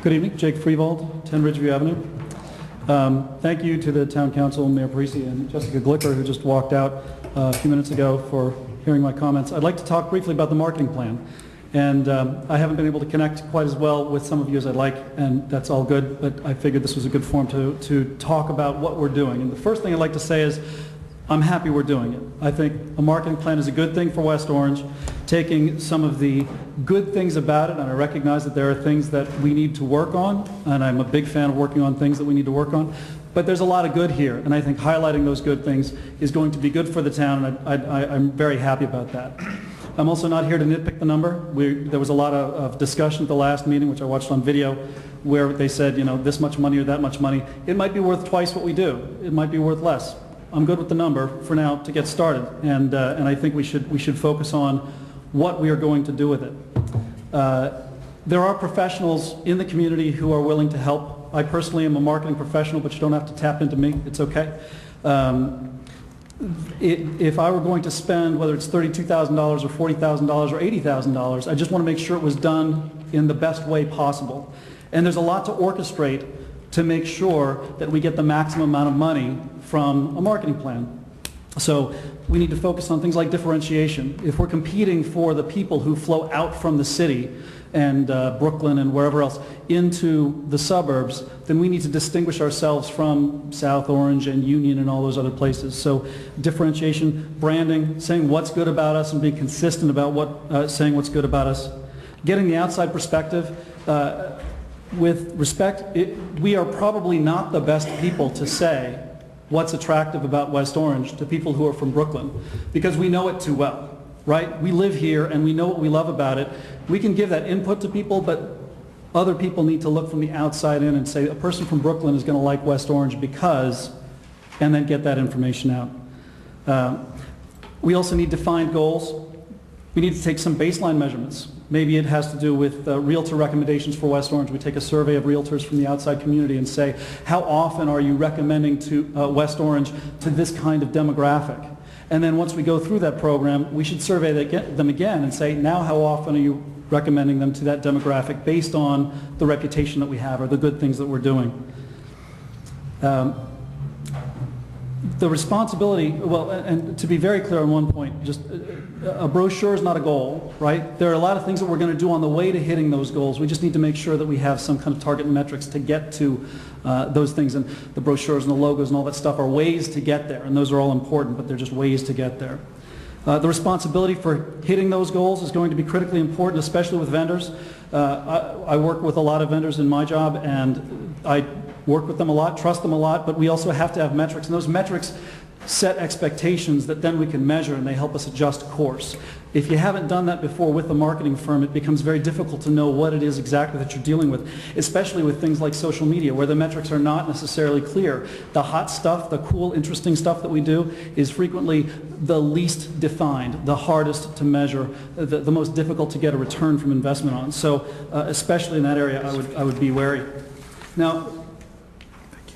Good evening, Jake Freivald, 10 Ridgeview Avenue. Thank you to the Town Council, Mayor Parisi, and Jessica Glicker, who just walked out a few minutes ago, for hearing my comments. I'd like to talk briefly about the marketing plan. And I haven't been able to connect quite as well with some of you as I'd like, and that's all good, but I figured this was a good forum to talk about what we're doing. And the first thing I'd like to say is I'm happy we're doing it. I think a marketing plan is a good thing for West Orange, taking some of the good things about it, and I recognize that there are things that we need to work on, and I'm a big fan of working on things that we need to work on, but there's a lot of good here, and I think highlighting those good things is going to be good for the town, and I'm very happy about that. I'm also not here to nitpick the number. There was a lot of discussion at the last meeting, which I watched on video, where they said, you know, this much money or that much money. It might be worth twice what we do. It might be worth less. I'm good with the number for now to get started, and I think we should focus on what we are going to do with it. There are professionals in the community who are willing to help. I personally am a marketing professional, but you don't have to tap into me. It's okay. If I were going to spend, whether it's $32,000 or $40,000 or $80,000, I just want to make sure it was done in the best way possible. And there's a lot to orchestrate to make sure that we get the maximum amount of money from a marketing plan. So we need to focus on things like differentiation. If we're competing for the people who flow out from the city and Brooklyn and wherever else into the suburbs, then we need to distinguish ourselves from South Orange and Union and all those other places. So differentiation, branding, saying what's good about us and being consistent about saying what's good about us. Getting the outside perspective. With respect, we are probably not the best people to say what's attractive about West Orange to people who are from Brooklyn, because we know it too well, right? We live here and we know what we love about it. We can give that input to people, but other people need to look from the outside in and say a person from Brooklyn is going to like West Orange because, and then get that information out. We also need defined goals. We need to take some baseline measurements. Maybe it has to do with realtor recommendations for West Orange. We take a survey of realtors from the outside community and say, how often are you recommending to West Orange to this kind of demographic? And then once we go through that program, we should survey them again and say, now how often are you recommending them to that demographic based on the reputation that we have or the good things that we're doing? The responsibility, well, and to be very clear on one point, just a brochure is not a goal, right? There are a lot of things that we're going to do on the way to hitting those goals. We just need to make sure that we have some kind of target metrics to get to those things, and the brochures and the logos and all that stuff are ways to get there, and those are all important, but they're just ways to get there. The responsibility for hitting those goals is going to be critically important, especially with vendors. I work with a lot of vendors in my job, and I work with them a lot, trust them a lot, but we also have to have metrics, and those metrics set expectations that then we can measure, and they help us adjust course. If you haven't done that before with a marketing firm, it becomes very difficult to know what it is exactly that you're dealing with, especially with things like social media, where the metrics are not necessarily clear. The hot stuff, the cool, interesting stuff that we do is frequently the least defined, the hardest to measure, the most difficult to get a return from investment on. So especially in that area, I would be wary. Now,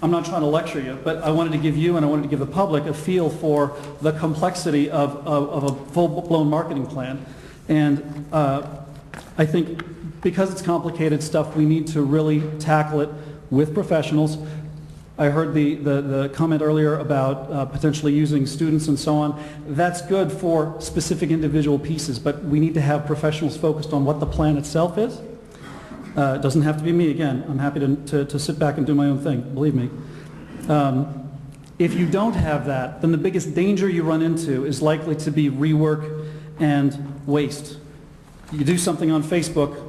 I'm not trying to lecture you, but I wanted to give you and I wanted to give the public a feel for the complexity of a full-blown marketing plan. And I think because it's complicated stuff, we need to really tackle it with professionals. I heard the comment earlier about potentially using students and so on. That's good for specific individual pieces, but we need to have professionals focused on what the plan itself is. It doesn't have to be me again. I'm happy to sit back and do my own thing, believe me. If you don't have that, then the biggest danger you run into is likely to be rework and waste. You do something on Facebook,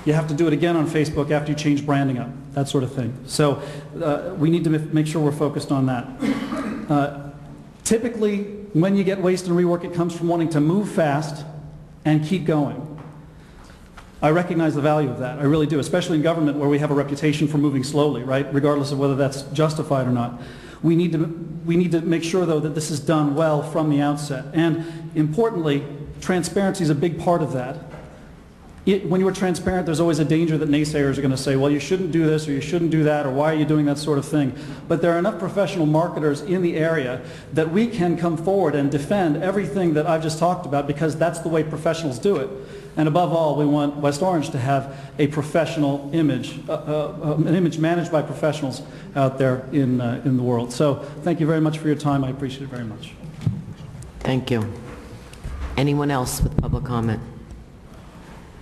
you have to do it again on Facebook after you change branding up, that sort of thing. So we need to make sure we're focused on that. Typically, when you get waste and rework, it comes from wanting to move fast and keep going. I recognize the value of that. I really do, especially in government where we have a reputation for moving slowly, right? Regardless of whether that's justified or not. We need to make sure, though, that this is done well from the outset. And importantly, transparency is a big part of that. when you're transparent, there's always a danger that naysayers are going to say, well, you shouldn't do this or you shouldn't do that, or why are you doing that sort of thing? But there are enough professional marketers in the area that we can come forward and defend everything that I've just talked about, because that's the way professionals do it. And above all, we want West Orange to have a professional image, an image managed by professionals out there in the world. So thank you very much for your time. I appreciate it very much. Thank you. Anyone else with public comment?